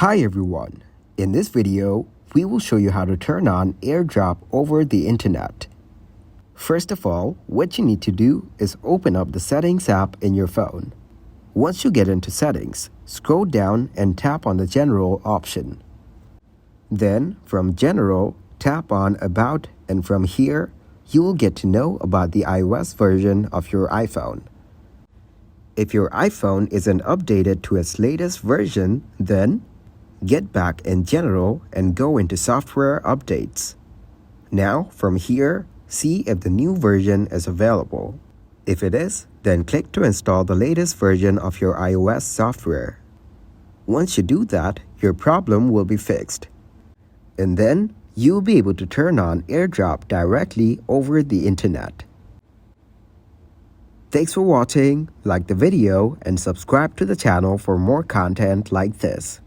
Hi everyone! In this video, we will show you how to turn on Airdrop over the internet. First of all, what you need to do is open up the Settings app in your phone. Once you get into Settings, scroll down and tap on the General option. Then, from General, tap on About, and from here, you will get to know about the iOS version of your iPhone. If your iPhone isn't updated to its latest version, then get back in General and go into Software Updates. Now, from here, see if the new version is available. If it is, then click to install the latest version of your iOS software. Once you do that, your problem will be fixed. And then, you'll be able to turn on Airdrop directly over the internet. Thanks for watching, like the video, and subscribe to the channel for more content like this.